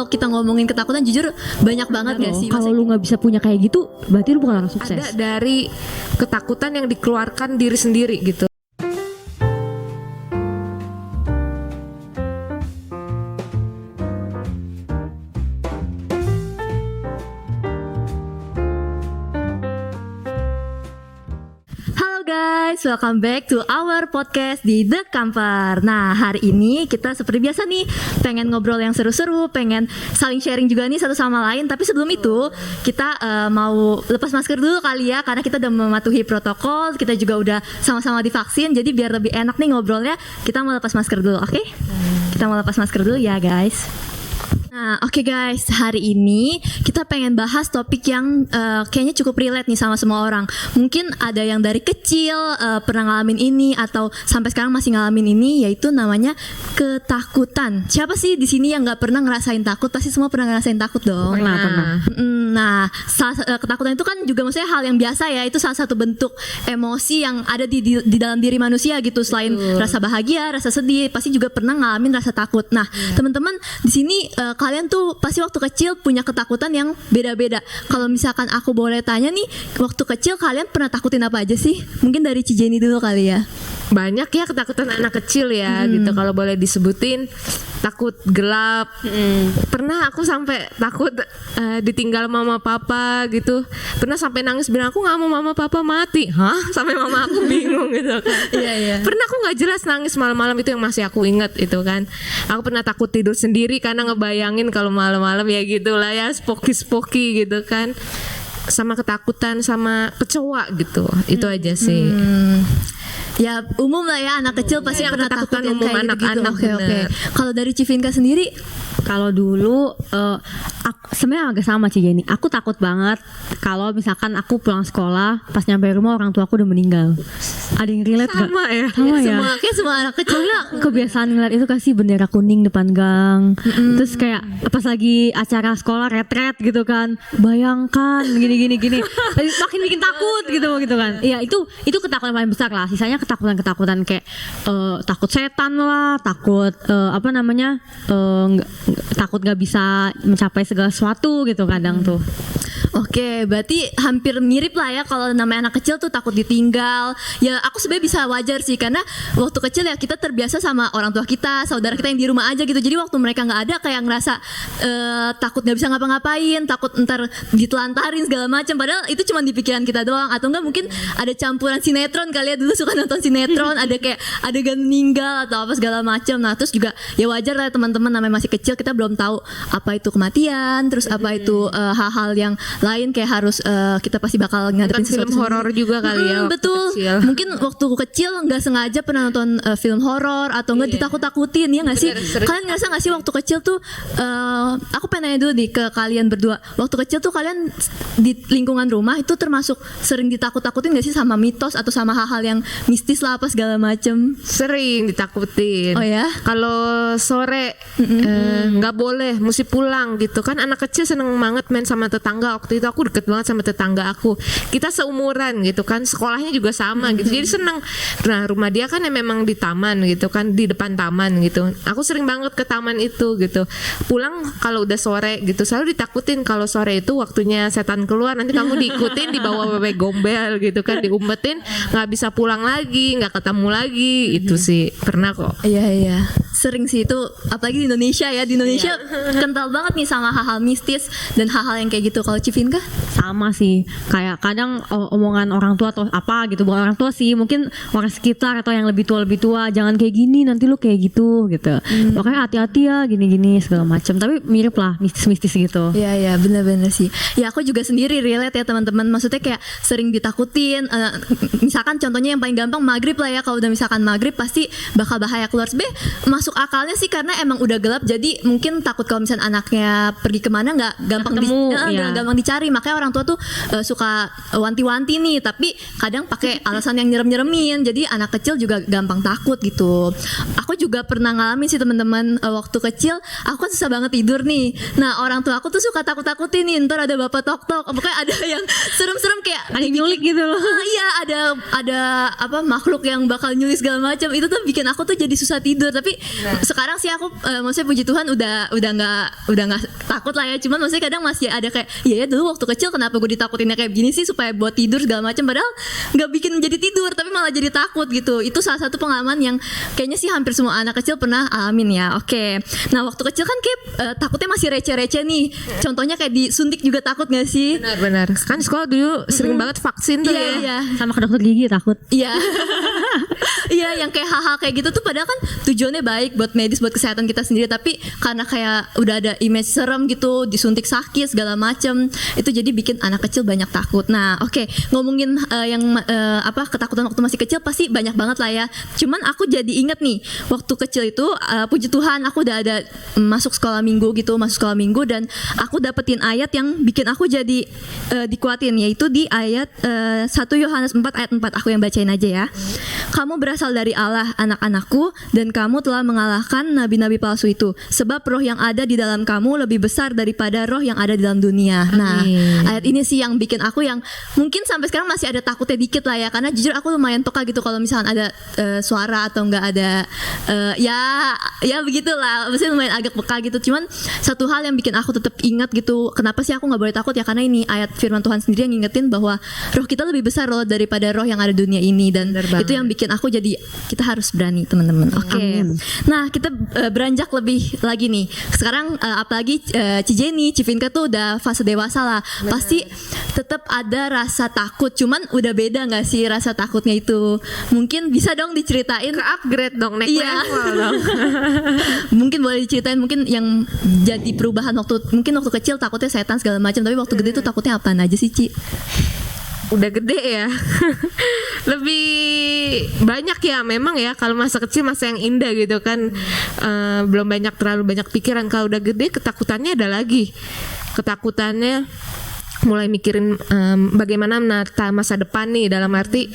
kalau kita ngomongin ketakutan jujur banyak banget gak sih? Kalau lu nggak bisa punya kayak gitu, berarti lu bukan orang sukses. Ada dari ketakutan yang dikeluarkan diri sendiri gitu. Guys, welcome back to our podcast di The Kampar. Nah, hari ini kita seperti biasa nih pengen ngobrol yang seru-seru, pengen saling sharing juga nih satu sama lain. Tapi sebelum itu kita mau lepas masker dulu kali ya, karena kita udah mematuhi protokol, kita juga udah sama-sama divaksin. Jadi biar lebih enak nih ngobrolnya, kita mau lepas masker dulu, oke? Kita mau lepas masker dulu ya guys. Nah, oke guys, hari ini kita pengen bahas topik yang kayaknya cukup relate nih sama semua orang. Mungkin ada yang dari kecil pernah ngalamin ini atau sampai sekarang masih ngalamin ini, yaitu namanya ketakutan. Siapa sih di sini yang nggak pernah ngerasain takut? Pasti semua pernah ngerasain takut dong. Pernah. Nah, ketakutan itu kan juga maksudnya hal yang biasa ya. Itu salah satu bentuk emosi yang ada di dalam diri manusia gitu. Selain rasa bahagia, rasa sedih, pasti juga pernah ngalamin rasa takut. Nah, teman-teman di sini kalian tuh pasti waktu kecil punya ketakutan yang beda-beda. Kalau misalkan aku boleh tanya nih, waktu kecil kalian pernah takutin apa aja sih? Mungkin dari Cijeni dulu kali ya. Banyak ya ketakutan anak kecil ya gitu. Kalau boleh disebutin, takut gelap. Pernah aku sampai takut ditinggal mama papa gitu. Pernah sampai nangis bilang aku nggak mau mama papa mati. Hah? Sampai mama aku bingung gitu kan. Iya. Pernah aku nggak jelas nangis malam-malam, itu yang masih aku ingat itu kan. Aku pernah takut tidur sendiri karena ngebayangin kalau malam-malam ya gitulah ya, spooky gitu kan. Sama ketakutan sama kecoa gitu. Itu aja sih. Ya umum lah ya, anak kecil pasti pernah takut yang umum kayak anak-anak. Oke. Kalau dari Civinka sendiri, Kalau dulu sebenarnya agak sama Ci Jenny. Aku takut banget kalau misalkan aku pulang sekolah, pas nyampe rumah orang tua aku udah meninggal. Ada yang relate gak? Sama ya. Sama ya. kayak semua anak kecil lah. Kebiasaan ngeliat itu kasih bendera kuning depan gang. Terus kayak pas lagi acara sekolah retret gitu kan, bayangkan gini. Makin bikin takut gitu kan. Iya, itu ketakutan paling besar lah. Sisanya ketakutan kayak takut setan lah, takut takut gak bisa mencapai segala sesuatu gitu kadang tuh. Oke, berarti hampir mirip lah ya. Kalau namanya anak kecil tuh takut ditinggal. Ya aku sebenarnya bisa wajar sih, karena waktu kecil ya kita terbiasa sama orang tua kita, saudara kita yang di rumah aja gitu. Jadi waktu mereka nggak ada kayak ngerasa takut nggak bisa ngapa-ngapain, takut ntar ditelantarin segala macam. Padahal itu cuma di pikiran kita doang. Atau enggak mungkin ada campuran sinetron kali ya, dulu suka nonton sinetron, ada kayak adegan meninggal atau apa segala macam. Nah terus juga ya wajar lah teman-teman, namanya masih kecil, kita belum tahu apa itu kematian, terus apa itu hal-hal yang lain kayak harus kita pasti bakal ngadepin sesuatu. Film horor juga kali ya. Betul. Kecil. Mungkin waktu kecil nggak sengaja pernah nonton film horor atau nggak ditakut-takutin ya nggak sih? Kalian ngerasa nggak sih waktu kecil tuh? Aku pengen nanya dulu nih ke kalian berdua. Waktu kecil tuh kalian di lingkungan rumah itu termasuk sering ditakut-takutin nggak sih sama mitos atau sama hal-hal yang mistis lah apa segala macem? Sering ditakutin. Oh ya? Kalau sore nggak boleh, mesti pulang gitu kan. Anak kecil seneng banget main sama tetangga. Waktu itu aku deket banget sama tetangga aku. Kita seumuran gitu kan, sekolahnya juga sama gitu. Jadi seneng. Nah rumah dia kan memang di taman gitu kan, di depan taman gitu. Aku sering banget ke taman itu gitu. Pulang kalau udah sore gitu, selalu ditakutin kalau sore itu waktunya setan keluar. Nanti kamu diikutin, dibawa bebek gombel gitu kan, diumpetin, nggak bisa pulang lagi, nggak ketemu lagi. Itu sih pernah kok. Iya. Sering sih itu, apalagi di Indonesia ya. Di Indonesia kental banget nih sama hal-hal mistis dan hal-hal yang kayak gitu. Kalau Civinka? Sama sih, kayak kadang omongan orang tua atau apa gitu, bukan orang tua sih, mungkin orang sekitar atau yang lebih tua, jangan kayak gini, nanti lu kayak gitu. Makanya hati-hati ya, gini segala macam. Tapi mirip lah, mistis gitu. Iya benar-benar sih. Ya aku juga sendiri relate ya teman-teman. Maksudnya kayak sering ditakutin. Misalkan contohnya yang paling gampang maghrib lah ya. Kalau udah misalkan maghrib pasti bakal bahaya keluar. Sebenarnya masuk akalnya sih karena emang udah gelap. Jadi mungkin takut kalau misalkan anaknya pergi kemana nggak gampang gampang dicari. Makanya orang tua tuh suka wanti-wanti nih, tapi kadang pakai alasan yang nyerem-nyeremin. Jadi anak kecil juga gampang takut gitu. Aku juga pernah ngalamin sih teman-teman, waktu kecil aku kan susah banget tidur nih. Nah orang tua aku tuh suka takut-takutin nih, ntar ada bapak tok-tok, pokoknya ada yang serem-serem kayak Ada yang nyulik gitu loh. iya ada apa makhluk yang bakal nyulik segala macam. Itu tuh bikin aku tuh jadi susah tidur. Tapi sekarang sih aku maksudnya puji Tuhan udah nggak takut lah ya. Cuman maksudnya kadang masih ada kayak iya ya dulu waktu kecil kenapa gue ditakutinnya kayak begini sih, supaya buat tidur segala macam, padahal nggak bikin jadi tidur tapi malah jadi takut gitu. Itu salah satu pengalaman yang kayaknya sih hampir semua anak kecil pernah alamin ya. Oke. Nah waktu kecil kan kayak takutnya masih receh-receh nih. Contohnya kayak disuntik juga takut nggak sih? Benar. Kan sekolah dulu sering banget vaksin tuh ya. Iya. Sama ke dokter gigi takut. Iya. Iya, yang kayak hal-hal kayak gitu tuh padahal kan tujuannya baik buat medis, buat kesehatan kita sendiri, tapi karena kayak udah ada image serem gitu, disuntik sakit segala macem, itu jadi bikin anak kecil banyak takut. Nah, oke, ngomongin yang ketakutan waktu masih kecil pasti banyak banget lah ya. Cuman aku jadi inget nih, waktu kecil itu puji Tuhan aku udah ada masuk sekolah minggu dan aku dapetin ayat yang bikin aku jadi dikuatin, yaitu di ayat 1 Yohanes 4 ayat 4. Aku yang bacain aja ya. Kamu berasal dari Allah, anak-anakku, dan kamu telah mengalahkan nabi-nabi palsu itu, sebab roh yang ada di dalam kamu lebih besar daripada roh yang ada di dalam dunia. Nah, ayat ini sih yang bikin aku yang mungkin sampai sekarang masih ada takutnya dikit lah ya, karena jujur aku lumayan peka gitu kalau misalnya ada suara atau enggak ada ya begitulah, maksudnya lumayan agak peka gitu. Cuman satu hal yang bikin aku tetap ingat gitu, kenapa sih aku nggak boleh takut ya, karena ini ayat firman Tuhan sendiri yang ngingetin bahwa roh kita lebih besar loh daripada roh yang ada di dunia ini, dan itu yang bikin aku jadi kita harus berani teman-teman. Oke. Nah kita beranjak lebih lagi nih. Sekarang apalagi Cijeni, Civinka tuh udah fase dewasa lah. Pasti tetap ada rasa takut. Cuman udah beda nggak sih rasa takutnya itu? Mungkin bisa dong diceritain. Ke upgrade dong, naik level dong. Mungkin boleh diceritain mungkin yang jadi perubahan waktu kecil takutnya setan segala macam, tapi waktu gede tuh takutnya apaan aja sih, Ci? Udah gede ya. Lebih banyak ya memang ya, kalau masa kecil masa yang indah gitu kan, belum terlalu banyak pikiran. Kalau udah gede ketakutannya ada lagi, ketakutannya mulai mikirin bagaimana menata masa depan nih, dalam arti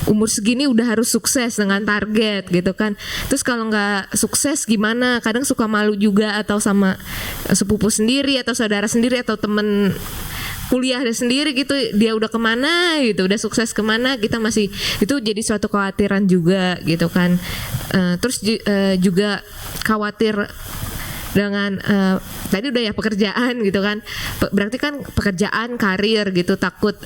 umur segini udah harus sukses dengan target gitu kan. Terus kalau nggak sukses gimana, kadang suka malu juga, atau sama sepupu sendiri atau saudara sendiri atau temen kuliah sendiri gitu, dia udah kemana gitu, udah sukses kemana, kita masih, itu jadi suatu kekhawatiran juga gitu kan. Terus juga khawatir dengan tadi udah ya pekerjaan gitu kan, berarti kan pekerjaan, karir gitu, takut.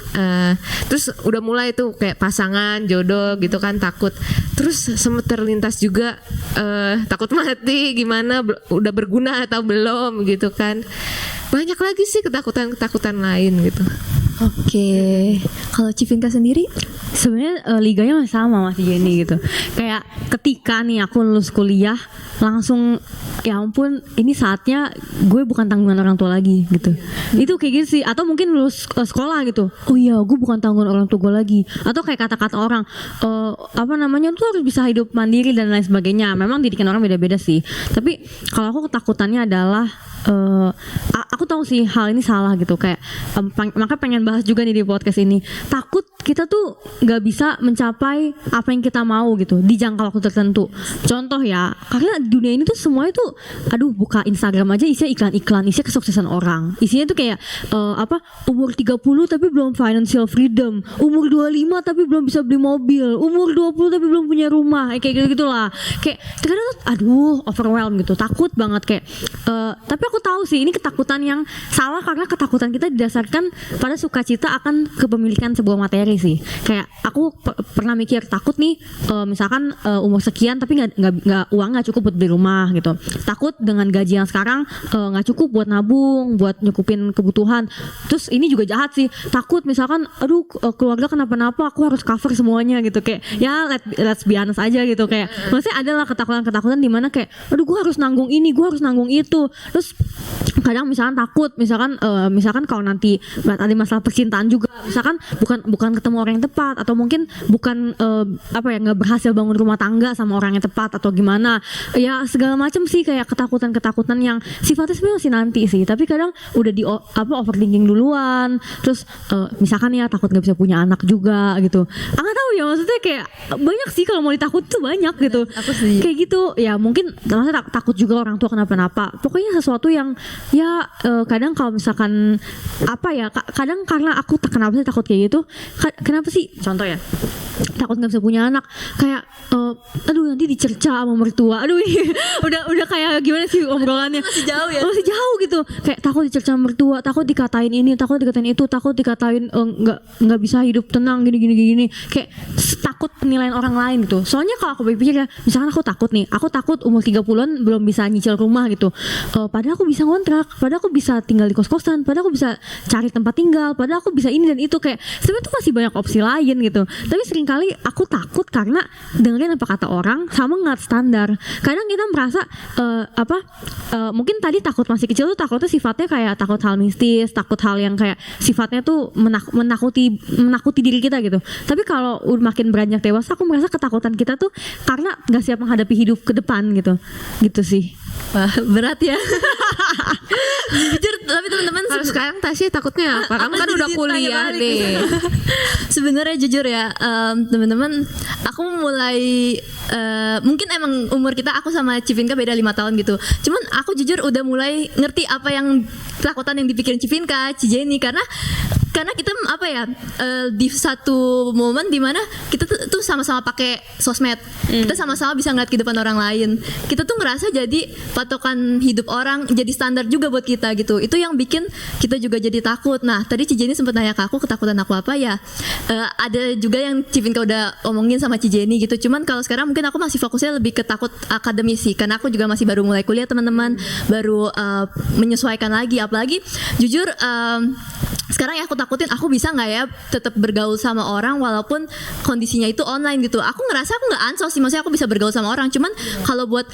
Terus udah mulai tuh kayak pasangan, jodoh gitu kan, takut. Terus sempat terlintas juga takut mati, gimana udah berguna atau belum gitu kan. Banyak lagi sih ketakutan lain gitu. Oke. Kalau Civinka sendiri? Sebenarnya liganya masih sama, masih Jenny gitu. Kayak ketika nih aku lulus kuliah langsung, ya ampun ini saatnya gue bukan tanggungan orang tua lagi gitu. Itu kayak gitu sih. Atau mungkin lulus sekolah gitu, oh iya gue bukan tanggungan orang tua gue lagi. Atau kayak kata-kata orang tuh harus bisa hidup mandiri dan lain sebagainya. Memang didikan orang beda-beda sih. Tapi kalau aku ketakutannya adalah aku tahu sih hal ini salah gitu, kayak maka pengen bahas juga nih di podcast ini. Takut kita tuh nggak bisa mencapai apa yang kita mau gitu di jangka waktu tertentu. Contoh ya, karena dunia ini tuh semuanya tuh, buka Instagram aja isinya iklan-iklan, isinya kesuksesan orang. Isinya tuh kayak umur 30 tapi belum financial freedom, umur 25 tapi belum bisa beli mobil, umur 20 tapi belum punya rumah, kayak gitu-gitulah. Kayak terkadang tuh overwhelmed gitu, takut banget kayak tapi aku tahu sih ini ketakutan yang salah, karena ketakutan kita didasarkan pada sukacita akan kepemilikan sebuah materi sih. Kayak aku pernah mikir takut nih, misalkan umur sekian tapi nggak uang nggak cukup buat beli rumah gitu. Takut dengan gaji yang sekarang nggak cukup buat nabung, buat nyukupin kebutuhan. Terus ini juga jahat sih. Takut misalkan, keluarga kenapa-napa, aku harus cover semuanya gitu. Kayak ya let's be honest aja gitu. Kayak maksudnya adalah ketakutan-ketakutan di mana kayak, gue harus nanggung ini, gue harus nanggung itu. Terus kadang misalkan takut, misalkan kalau nanti ada masalah percintaan juga, misalkan bukan ketemu orang yang tepat, atau mungkin bukan nggak berhasil bangun rumah tangga sama orang yang tepat atau gimana ya, segala macam sih, kayak ketakutan yang sifatnya sebenarnya masih nanti sih, tapi kadang udah overthinking duluan. Terus misalkan ya takut nggak bisa punya anak juga gitu, nggak tahu ya, maksudnya kayak banyak sih kalau mau ditakut tuh banyak gitu. Aku sih Kayak gitu ya, mungkin maksudnya takut juga orang tua kenapa-napa. Pokoknya sesuatu yang ya kadang kalau misalkan kadang karena aku kenapa sih takut kayak gitu, kenapa sih, contoh ya, takut nggak bisa punya anak, kayak aduh nanti dicerca sama mertua, aduh ini udah kayak gimana sih obrolannya, masih jauh ya, masih jauh gitu, kayak takut dicerca sama mertua, takut dikatain ini, takut dikatain itu, takut dikatain nggak bisa hidup tenang gini, kayak takut penilaian orang lain gitu. Soalnya kalau aku berpikir ya, misalkan aku takut umur 30-an belum bisa nyicil rumah gitu, padahal aku bisa ngontrak, padahal aku bisa tinggal di kos-kosan, padahal aku bisa cari tempat tinggal, padahal aku bisa ini dan itu, kayak sebenarnya tuh masih banyak opsi lain gitu. Tapi seringkali aku takut karena dengerin apa kata orang sama ngeliat standar. Kadang kita merasa mungkin tadi takut masih kecil tuh takutnya sifatnya kayak takut hal mistis, takut hal yang kayak sifatnya tuh menakuti diri kita gitu. Tapi kalau makin beranjak dewasa, aku merasa ketakutan kita tuh karena nggak siap menghadapi hidup ke depan gitu sih. wah berat ya. Jujur, tapi teman-teman Kalau sekarang Tasya takutnya apa? Kamu kan udah kuliah nih. Sebenarnya jujur ya, teman-teman, aku mulai mungkin emang umur kita, aku sama Civinka beda 5 tahun gitu. Cuman aku jujur udah mulai ngerti apa yang takutan yang dipikirin Civinka, Cijeni, karena kita di satu momen dimana kita tuh sama-sama pakai sosmed, kita sama-sama bisa ngeliat kehidupan orang lain, kita tuh ngerasa jadi patokan hidup orang, jadi standar juga buat kita gitu. Itu yang bikin kita juga jadi takut. Nah tadi Cijeni sempat nanya ke aku ketakutan aku apa ya, ada juga yang Civinka udah omongin sama Cijeni gitu. Cuman kalau sekarang mungkin aku masih fokusnya lebih ke takut akademis sih, karena aku juga masih baru mulai kuliah teman-teman, baru menyesuaikan lagi. Apalagi jujur sekarang ya aku takutin aku bisa nggak ya tetap bergaul sama orang walaupun kondisinya itu online gitu. Aku ngerasa aku nggak ansos sih, maksudnya aku bisa bergaul sama orang, cuman kalau buat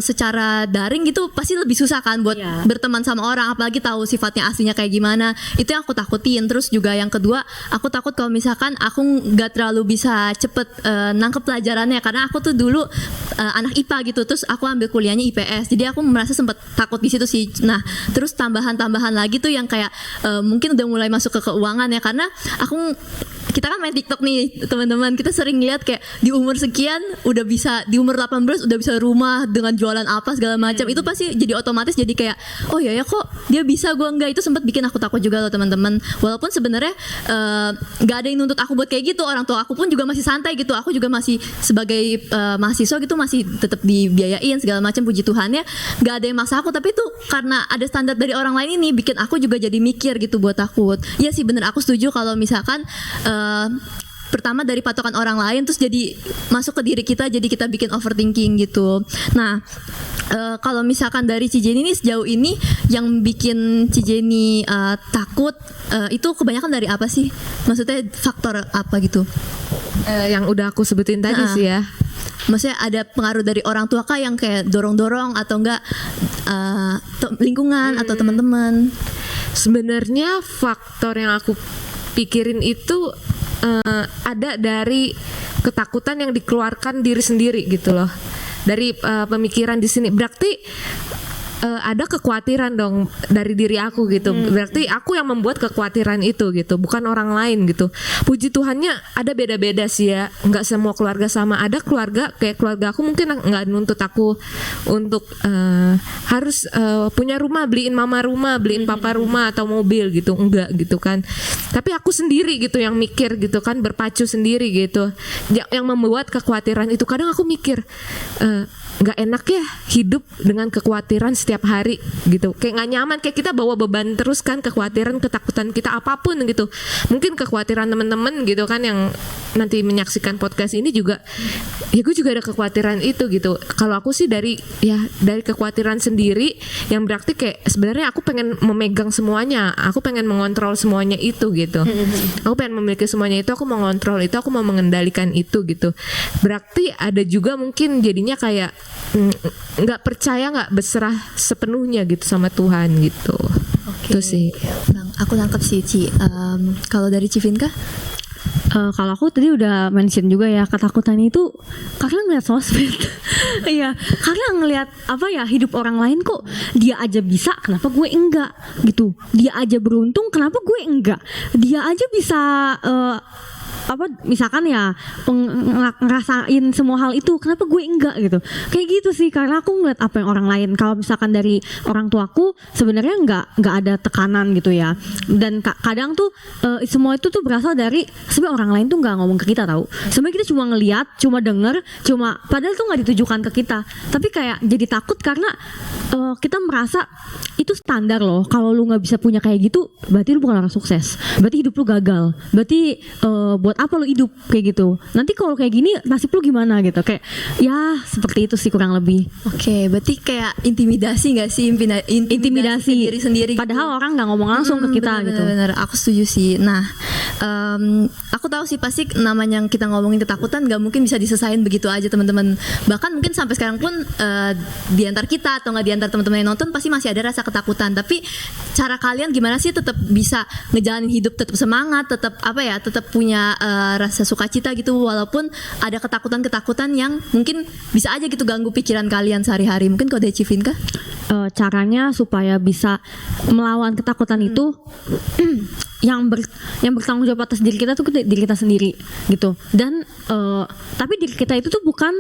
secara daring gitu pasti lebih susah kan buat berteman sama orang, apalagi tahu sifatnya aslinya kayak gimana. Itu yang aku takutin. Terus juga yang kedua, aku takut kalau misalkan aku nggak terlalu bisa cepet nangkep pelajarannya, karena aku tuh dulu anak IPA gitu, terus aku ambil kuliahnya IPS, jadi aku merasa sempat takut di situ sih. Nah terus tambahan lagi tuh yang kayak mungkin udah mulai masuk ke keuangan ya, karena kita kan main TikTok nih teman-teman, kita sering lihat kayak di umur sekian udah bisa, di umur 18 udah bisa rumah dengan jualan apa segala macam. Itu pasti jadi otomatis jadi kayak oh ya kok dia bisa gua enggak. Itu sempat bikin aku takut juga loh teman-teman. Walaupun sebenarnya nggak ada yang nuntut aku buat kayak gitu, orang tua aku pun juga masih santai gitu. Aku juga masih sebagai mahasiswa gitu masih tetap dibiayain segala macam, puji Tuhannya nggak ada yang maksa aku. Tapi itu karena ada standar dari orang lain ini bikin aku juga jadi mikir gitu buat takut. Iya sih bener, aku setuju kalau misalkan pertama dari patokan orang lain terus jadi masuk ke diri kita, jadi kita bikin overthinking gitu. Nah kalau misalkan dari Cijeni ini sejauh ini yang bikin Cijeni takut itu kebanyakan dari apa sih? Maksudnya faktor apa gitu? Yang udah aku sebutin tadi sih ya. Maksudnya ada pengaruh dari orang tua kah yang kayak dorong-dorong, atau enggak lingkungan atau teman-teman? Sebenarnya faktor yang aku pikirin itu ada dari ketakutan yang dikeluarkan diri sendiri gitu loh, dari pemikiran di sini. Berarti ada kekhawatiran dong dari diri aku gitu. Berarti aku yang membuat kekhawatiran itu gitu, bukan orang lain gitu. Puji Tuhannya ada beda-beda sih ya, nggak semua keluarga sama. Ada keluarga kayak keluarga aku mungkin nggak nuntut aku untuk harus punya rumah, beliin mama rumah, beliin papa rumah atau mobil gitu, enggak gitu kan. Tapi aku sendiri gitu yang mikir gitu kan, berpacu sendiri gitu, yang membuat kekhawatiran itu. Kadang aku mikir nggak enak ya hidup dengan kekhawatiran setiap hari gitu, kayak nggak nyaman, kayak kita bawa beban terus kan, kekhawatiran, ketakutan kita apapun gitu. Mungkin kekhawatiran teman-teman gitu kan yang nanti menyaksikan podcast ini juga, ya gue juga ada kekhawatiran itu gitu. Kalau aku sih dari kekhawatiran sendiri, yang berarti kayak sebenarnya aku pengen memegang semuanya, aku pengen mengontrol semuanya itu gitu. Aku pengen memiliki semuanya itu, aku mau ngontrol itu, aku mau mengendalikan itu gitu. Berarti ada juga mungkin jadinya kayak nggak percaya, nggak berserah sepenuhnya gitu sama Tuhan gitu. Oke. Itu sih. Bang, aku tangkap sih Ci. Kalau dari Civinka? Kalau aku tadi udah mention juga ya, ketakutan itu karena ngeliat sosmed. Iya, karena ngeliat apa ya, hidup orang lain kok dia aja bisa, kenapa gue enggak gitu. Dia aja beruntung, kenapa gue enggak. Dia aja bisa apa misalkan ya ngerasain semua hal itu, kenapa gue enggak gitu. Kayak gitu sih, karena aku ngeliat apa yang orang lain. Kalau misalkan dari orang tuaku sebenarnya enggak ada tekanan gitu ya. Dan kadang tuh semua itu tuh berasal dari sebenarnya orang lain tuh nggak ngomong ke kita tahu. Sebenarnya kita cuma ngeliat, cuma denger, cuma padahal tuh nggak ditujukan ke kita. Tapi kayak jadi takut karena kita merasa itu standar loh. Kalau lu nggak bisa punya kayak gitu, berarti lu bukan orang sukses. Berarti hidup lu gagal. Berarti buat apa lu hidup kayak gitu. Nanti kalau kayak gini nasib lu gimana gitu. Kayak ya seperti itu sih kurang lebih. Oke, berarti kayak intimidasi nggak sih? Intimidasi ke diri sendiri. Padahal orang nggak ngomong langsung ke kita gitu. Bener, aku setuju sih. Nah, aku tahu sih pasti namanya kita ngomongin ketakutan nggak mungkin bisa diselesain begitu aja teman-teman. Bahkan mungkin sampai sekarang pun di antar kita atau nggak di antar teman-teman yang nonton pasti masih ada rasa ketakutan. Tapi cara kalian gimana sih tetap bisa ngejalanin hidup, tetap semangat, tetap apa ya, tetap punya rasa sukacita gitu walaupun ada ketakutan-ketakutan yang mungkin bisa aja gitu ganggu pikiran kalian sehari-hari. Mungkin kalau dari Civinka? Caranya supaya bisa melawan ketakutan itu yang bertanggung jawab atas diri kita tuh diri kita sendiri gitu. Dan tapi diri kita itu tuh bukan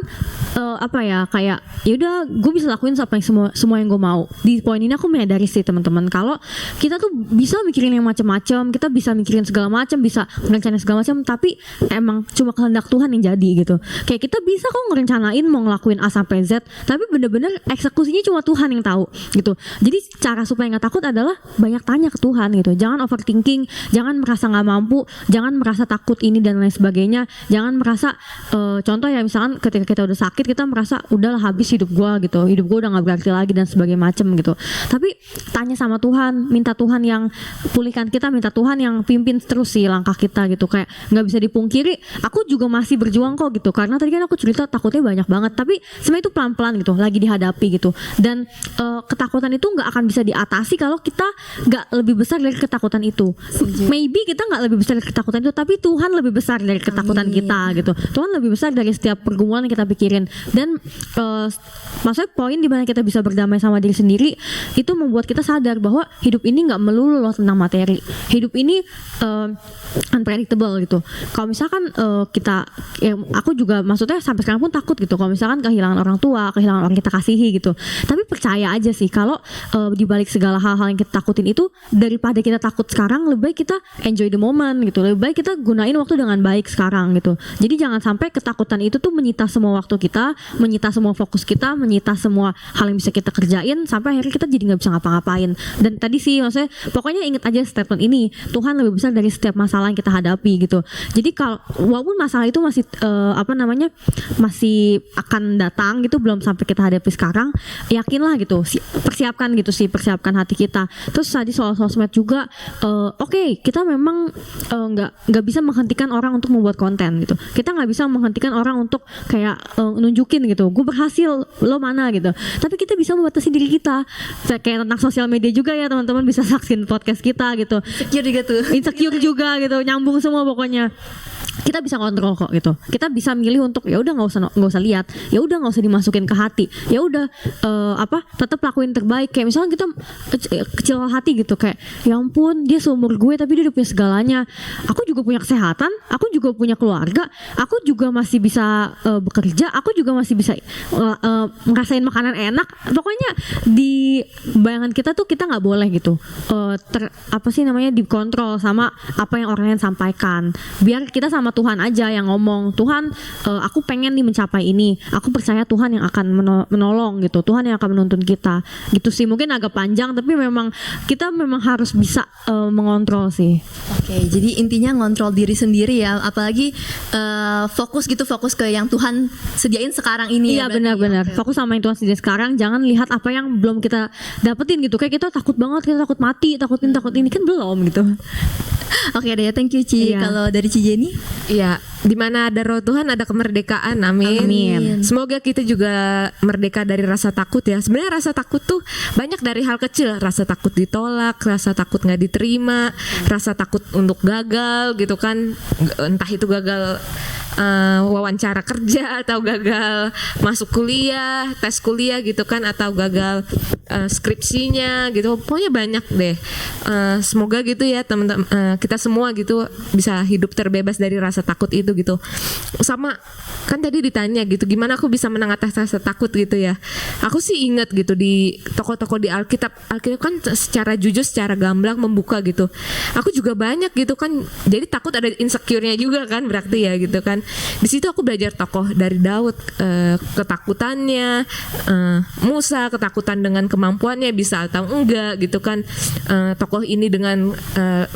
apa ya, kayak yaudah gue bisa lakuin apa yang semua yang gue mau. Di poin ini aku menyadari sih teman-teman, kalau kita tuh bisa mikirin yang macam-macam, kita bisa mikirin segala macam, bisa merencanain segala macam, tapi emang cuma kehendak Tuhan yang jadi gitu. Kayak kita bisa kok ngerencanain mau ngelakuin A sampai Z, tapi bener-bener eksekusinya cuma Tuhan yang tahu gitu. Jadi cara supaya nggak takut adalah banyak tanya ke Tuhan gitu. Jangan overthinking, jangan merasa nggak mampu, jangan merasa takut ini dan lain sebagainya. Jangan merasa contoh ya, misalkan ketika kita udah sakit kita merasa udahlah habis hidup gue gitu, hidup gue udah nggak berarti lagi dan sebagainya macem gitu. Tapi tanya sama Tuhan, minta Tuhan yang pulihkan kita, minta Tuhan yang pimpin terus sih langkah kita gitu. Kayak nggak bisa dipungkiri, aku juga masih berjuang kok gitu, karena tadi kan aku cerita takutnya banyak banget, tapi sebenarnya itu pelan-pelan gitu, lagi dihadapi gitu. Dan ketakutan itu nggak akan bisa diatasi kalau kita nggak lebih besar dari ketakutan itu. Maybe kita nggak lebih besar dari ketakutan itu, tapi Tuhan lebih besar dari ketakutan kita gitu. Tuhan lebih besar dari setiap pergumulan yang kita pikirin. Dan maksudnya poin dimana kita bisa berdamai sama diri sendiri itu membuat kita sadar bahwa hidup ini nggak melulu loh tentang materi. Hidup ini unpredictable gitu. Kalau misalkan kita, ya aku juga maksudnya sampai sekarang pun takut gitu. Kalau misalkan kehilangan orang tua, kehilangan orang kita kasihi gitu. Tapi percaya aja sih kalau di balik segala hal-hal yang kita takutin itu, daripada kita takut sekarang, lebih baik kita enjoy the moment gitu. Lebih baik kita gunain waktu dengan baik sekarang gitu. Jadi jangan sampai ketakutan itu tuh menyita semua waktu kita, menyita semua fokus kita, menyita semua hal yang bisa kita kerjain, sampai akhirnya kita jadi nggak bisa ngapa-ngapain. Dan tadi sih maksudnya pokoknya inget aja statement ini, Tuhan lebih besar dari setiap masalah yang kita hadapi gitu. Jadi kalau walaupun masalah itu masih masih akan datang gitu, belum sampai kita hadapi sekarang, yakinlah gitu, persiapkan gitu sih, persiapkan hati kita. Terus tadi soal sosmed juga, oke, kita memang nggak bisa menghentikan orang untuk membuat konten gitu. Kita nggak bisa menghentikan orang untuk kayak nunjukin gitu, gue berhasil, lo mana gitu. Tapi kita bisa membatasi diri kita. Kayak tentang sosial media juga ya, teman-teman bisa saksin podcast kita gitu. Insecure juga gitu, nyambung semua pokoknya. Kita bisa kontrol kok gitu. Kita bisa milih untuk ya udah nggak usah lihat, ya udah nggak usah dimasukin ke hati, ya udah tetap lakuin terbaik. Kayak misalnya kita kecil hati gitu, kayak ya ampun dia seumur gue tapi dia udah punya segalanya. Aku juga punya kesehatan, aku juga punya keluarga, aku juga masih bisa bekerja, aku juga masih bisa ngerasain makanan enak. Pokoknya di bayangan kita tuh kita nggak boleh gitu dikontrol sama apa yang orang lain sampaikan. Biar kita sama Tuhan aja yang ngomong, Tuhan aku pengen nih mencapai ini, aku percaya Tuhan yang akan menolong gitu, Tuhan yang akan menuntun kita gitu sih. Mungkin agak panjang tapi memang kita harus bisa mengontrol sih. Oke, jadi intinya ngontrol diri sendiri ya, apalagi fokus ke yang Tuhan sediain sekarang ini. Iya benar-benar, fokus sama yang Tuhan sediain sekarang, jangan lihat apa yang belum kita dapetin gitu. Kayak kita takut banget, kita takut mati, takut ini kan belum gitu. Oke deh, thank you Ci. Iya. Kalau dari Ci Jenny? Iya, di mana ada roh Tuhan ada kemerdekaan. Amin. Amin. Semoga kita juga merdeka dari rasa takut ya. Sebenarnya rasa takut tuh banyak dari hal kecil. Rasa takut ditolak, rasa takut nggak diterima, rasa takut untuk gagal gitu kan. Entah itu gagal wawancara kerja atau gagal masuk kuliah, tes kuliah gitu kan, atau gagal skripsinya gitu. Pokoknya banyak deh. Semoga gitu ya teman-teman, kita semua gitu bisa hidup terbebas dari rasa takut itu gitu. Sama kan tadi ditanya gitu, gimana aku bisa mengatasi rasa takut gitu ya. Aku sih ingat gitu di toko-toko di Alkitab kan secara jujur, secara gamblang membuka gitu. Aku juga banyak gitu kan. Jadi takut ada insecure-nya juga kan berarti ya gitu kan. Di situ aku belajar tokoh dari Daud, ketakutannya, Musa ketakutan dengan kemampuannya bisa atau enggak gitu kan. Tokoh ini dengan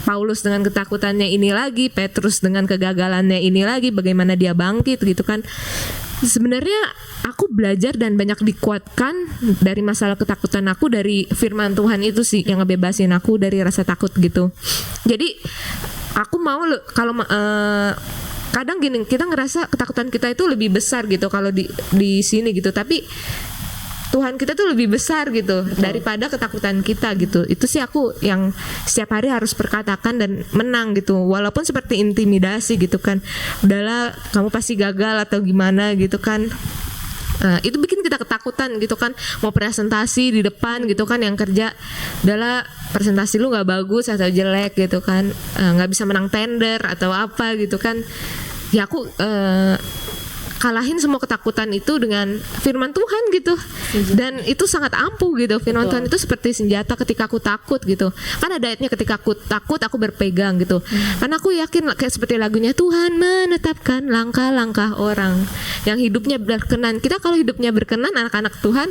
Paulus dengan ketakutannya ini lagi, Petrus dengan kegagalannya ini lagi, bagaimana dia bangkit gitu kan. Sebenarnya aku belajar dan banyak dikuatkan dari masalah ketakutan aku dari firman Tuhan itu sih yang ngebebasin aku dari rasa takut gitu. Jadi aku mau kalau kadang gini, kita ngerasa ketakutan kita itu lebih besar gitu kalau di sini gitu, tapi Tuhan kita tuh lebih besar gitu daripada ketakutan kita gitu. Itu sih aku yang setiap hari harus perkatakan dan menang gitu, walaupun seperti intimidasi gitu kan. Udahlah kamu pasti gagal atau gimana gitu kan. Itu bikin kita ketakutan gitu kan, mau presentasi di depan gitu kan, yang kerja udahlah presentasi lu nggak bagus atau jelek gitu kan, nggak bisa menang tender atau apa gitu kan. Ya aku kalahin semua ketakutan itu dengan firman Tuhan gitu. Dan itu sangat ampuh gitu. Firman Tuhan itu seperti senjata ketika aku takut gitu. Kan ada ayatnya ketika aku takut aku berpegang gitu. Karena aku yakin kayak seperti lagunya, Tuhan menetapkan langkah-langkah orang yang hidupnya berkenan. Kita kalau hidupnya berkenan anak-anak Tuhan,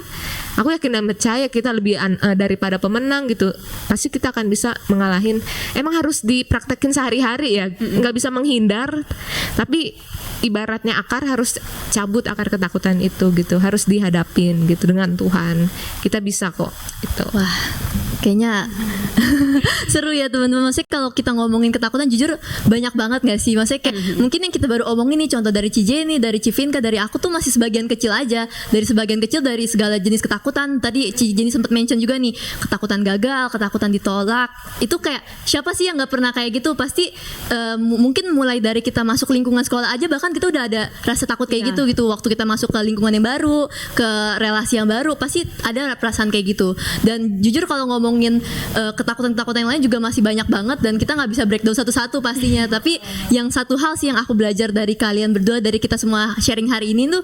aku yakin dan percaya kita lebih daripada pemenang gitu. Pasti kita akan bisa mengalahin. Emang harus dipraktekin sehari-hari ya. Nggak bisa menghindar. Tapi ibaratnya akar harus cabut akar ketakutan itu gitu, harus dihadapin gitu dengan Tuhan. Kita bisa kok itu. Wah, kayaknya seru ya teman-teman. Maksudnya kalau kita ngomongin ketakutan jujur banyak banget gak sih? Maksudnya kayak mungkin yang kita baru omongin nih, contoh dari Cijeni, dari Civinka, dari aku tuh masih sebagian kecil aja. Dari sebagian kecil dari segala jenis ketakutan. Tadi Cijeni sempat mention juga nih, ketakutan gagal, ketakutan ditolak. Itu kayak siapa sih yang gak pernah kayak gitu? Pasti mungkin mulai dari kita masuk lingkungan sekolah aja bahkan kita udah ada rasa takut kayak gitu. Waktu kita masuk ke lingkungan yang baru, ke relasi yang baru, pasti ada perasaan kayak gitu. Dan jujur kalau ngomongin ketakutan-ketakutan yang lain juga masih banyak banget dan kita nggak bisa breakdown satu-satu pastinya. Tapi yang satu hal sih yang aku belajar dari kalian berdua, dari kita semua sharing hari ini tuh,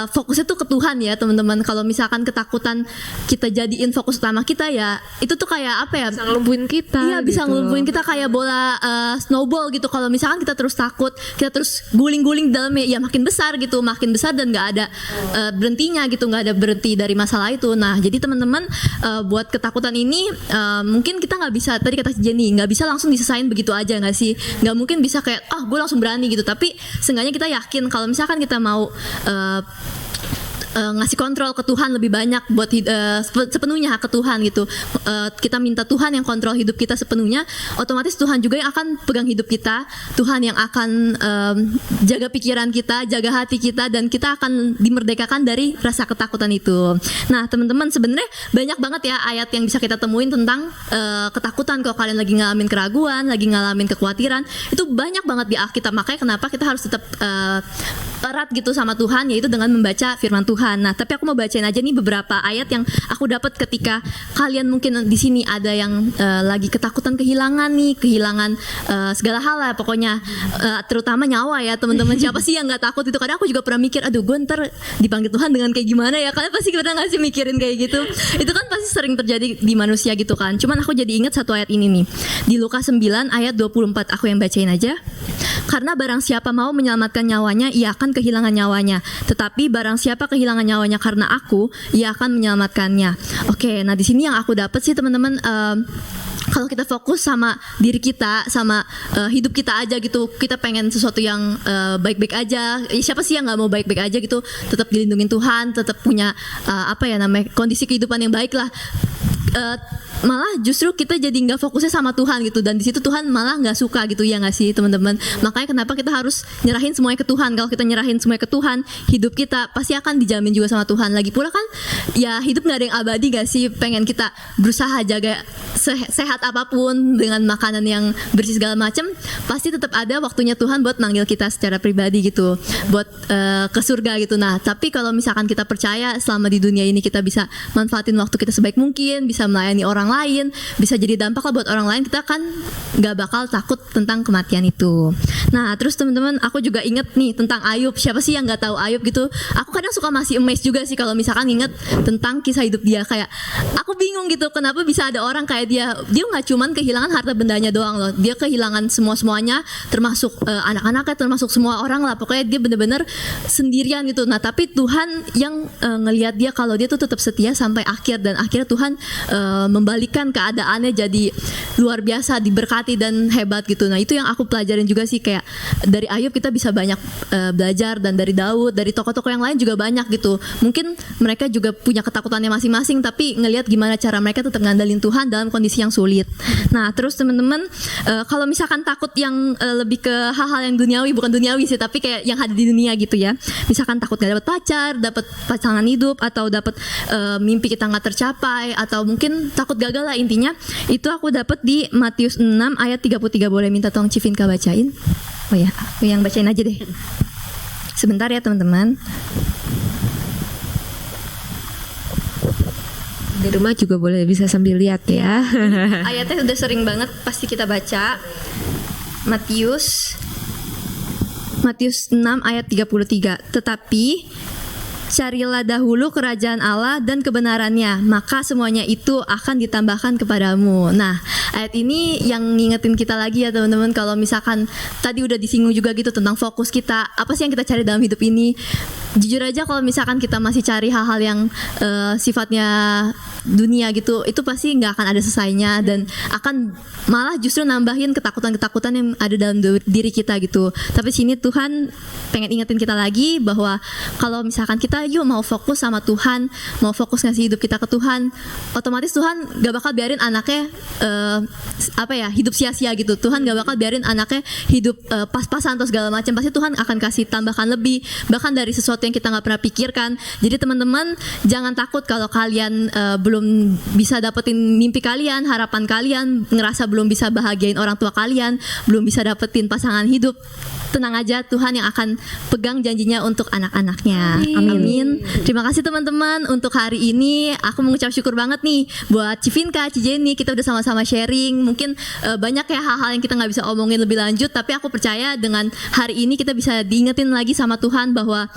fokusnya tuh ke Tuhan ya teman-teman. Kalau misalkan ketakutan kita jadiin fokus utama kita, ya itu tuh kayak apa ya, Bisa ngelumpuhin kita. Iya, bisa gitu. ngelumpuhin kita kayak bola snowball gitu. Kalau misalkan kita terus takut, kita terus guling-guling di dalamnya, ya makin besar dan nggak ada berhentinya gitu, nggak ada berhenti dari masalah itu. Nah, jadi teman-teman, buat ketakutan ini mungkin kita nggak bisa, tadi kata Jenny, nggak bisa langsung diselesain begitu aja nggak sih? Nggak mungkin bisa kayak gue langsung berani gitu. Tapi seenggaknya kita yakin kalau misalkan kita mau ngasih kontrol ke Tuhan lebih banyak buat sepenuhnya ke Tuhan gitu. Kita minta Tuhan yang kontrol hidup kita sepenuhnya, otomatis Tuhan juga yang akan pegang hidup kita. Tuhan yang akan jaga pikiran kita, jaga hati kita, dan kita akan dimerdekakan dari rasa ketakutan itu. Nah teman-teman, sebenarnya banyak banget ya ayat yang bisa kita temuin tentang ketakutan. Kalau kalian lagi ngalamin keraguan, lagi ngalamin kekhawatiran, itu banyak banget di Alkitab. Makanya kenapa kita harus tetap erat gitu sama Tuhan, yaitu dengan membaca firman Tuhan. Nah, tapi aku mau bacain aja nih beberapa ayat yang aku dapat ketika kalian mungkin di sini ada yang lagi ketakutan kehilangan segala hal lah pokoknya, terutama nyawa ya teman-teman. Siapa sih yang nggak takut itu? Kadang aku juga pernah mikir, aduh gue ntar dipanggil Tuhan dengan kayak gimana ya? Kalian pasti pernah nggak sih mikirin kayak gitu? Itu kan pasti sering terjadi di manusia gitu kan. Cuman aku jadi ingat satu ayat ini nih, di Lukas 9 ayat 24. Aku yang bacain aja. Karena barang siapa mau menyelamatkan nyawanya, ia akan kehilangan nyawanya. Tetapi barang siapa kehilangan nyawanya karena aku, ia akan menyelamatkannya. Oke, nah di sini yang aku dapat sih teman-teman, kalau kita fokus sama diri kita, sama hidup kita aja gitu, kita pengen sesuatu yang baik-baik aja. Siapa sih yang nggak mau baik-baik aja gitu? Tetap dilindungin Tuhan, tetap punya kondisi kehidupan yang baik lah. malah justru kita jadi nggak fokusnya sama Tuhan gitu, dan di situ Tuhan malah nggak suka gitu, ya nggak sih teman-teman? Makanya kenapa kita harus nyerahin semuanya ke Tuhan. Kalau kita nyerahin semuanya ke Tuhan, hidup kita pasti akan dijamin juga sama Tuhan. Lagi pula kan ya hidup nggak ada yang abadi gak sih? Pengen kita berusaha jaga sehat apapun dengan makanan yang bersih segala macam, pasti tetap ada waktunya Tuhan buat manggil kita secara pribadi gitu, buat ke surga gitu. Nah tapi kalau misalkan kita percaya selama di dunia ini kita bisa manfaatin waktu kita sebaik mungkin, bisa melayani orang lain, bisa jadi dampak lah buat orang lain, kita kan nggak bakal takut tentang kematian itu. Nah terus teman-teman, aku juga inget nih tentang Ayub. Siapa sih yang nggak tahu Ayub gitu? Aku kadang suka masih amazed juga sih kalau misalkan inget tentang kisah hidup dia. Kayak aku bingung gitu, kenapa bisa ada orang kayak dia. Dia nggak cuman kehilangan harta bendanya doang loh, dia kehilangan semuanya, termasuk anak-anaknya, termasuk semua orang lah. Pokoknya dia bener-bener sendirian gitu. Nah tapi Tuhan yang ngelihat dia kalau dia tuh tetap setia sampai akhir, dan akhirnya Tuhan membalikan keadaannya jadi luar biasa, diberkati dan hebat gitu. Nah itu yang aku pelajarin juga sih, kayak dari Ayub kita bisa banyak belajar, dan dari Daud, dari tokoh-tokoh yang lain juga banyak gitu. Mungkin mereka juga punya ketakutannya masing-masing, tapi ngelihat gimana cara mereka tetap ngandalin Tuhan dalam kondisi yang sulit. Nah terus teman-teman, kalau misalkan takut yang lebih ke hal-hal yang duniawi, bukan duniawi sih, tapi kayak yang ada di dunia gitu ya. Misalkan takut gak dapat pacar, dapat pasangan hidup, atau dapat mimpi kita nggak tercapai, atau mungkin takut gagal lah intinya. Itu aku dapat di Matius 6 ayat 33. Boleh minta tolong Civinka bacain? Oh ya, aku yang bacain aja deh. Sebentar ya teman-teman. Di rumah juga boleh bisa sambil lihat ya. Ayatnya udah sering banget pasti kita baca. Matius 6 ayat 33. Tetapi carilah dahulu kerajaan Allah dan kebenarannya, maka semuanya itu akan ditambahkan kepadamu. Nah, ayat ini yang ngingetin kita lagi ya teman-teman, kalau misalkan tadi udah disinggung juga gitu tentang fokus kita, apa sih yang kita cari dalam hidup ini. Jujur aja kalau misalkan kita masih cari hal-hal yang sifatnya dunia gitu, itu pasti nggak akan ada selesainya, dan akan malah justru nambahin ketakutan-ketakutan yang ada dalam diri kita gitu. Tapi sini Tuhan pengen ingetin kita lagi bahwa kalau misalkan kita yuk mau fokus sama Tuhan, mau fokus ngasih hidup kita ke Tuhan, otomatis Tuhan gak bakal biarin anaknya hidup sia-sia gitu. Tuhan gak bakal biarin anaknya hidup pas-pasan atau segala macam. Pasti Tuhan akan kasih tambahkan lebih, bahkan dari sesuatu yang kita nggak pernah pikirkan. Jadi teman-teman jangan takut kalau kalian belum bisa dapetin mimpi kalian, harapan kalian, ngerasa belum bisa bahagiain orang tua kalian, belum bisa dapetin pasangan hidup. Tenang aja, Tuhan yang akan pegang janjinya untuk anak-anaknya. Amin. Terima kasih teman-teman untuk hari ini. Aku mengucap syukur banget nih buat Civinka, Cijeni, kita udah sama-sama sharing. Mungkin banyak ya hal-hal yang kita nggak bisa omongin lebih lanjut, tapi aku percaya dengan hari ini kita bisa diingetin lagi sama Tuhan bahwa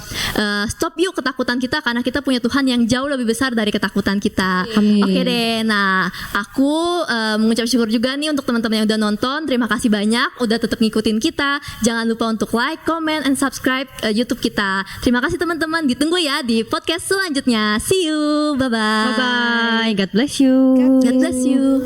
stop yuk ketakutan kita, karena kita punya Tuhan yang jauh lebih besar dari ketakutan kita. Amin. Oke deh. Nah, aku mengucap syukur juga nih untuk teman-teman yang udah nonton. Terima kasih banyak udah tetap ngikutin kita. Jangan lupa untuk like, comment, and subscribe YouTube kita. Terima kasih teman-teman. Ditunggu ya di podcast selanjutnya. See you. Bye-bye. Bye bye. God bless you. God bless you.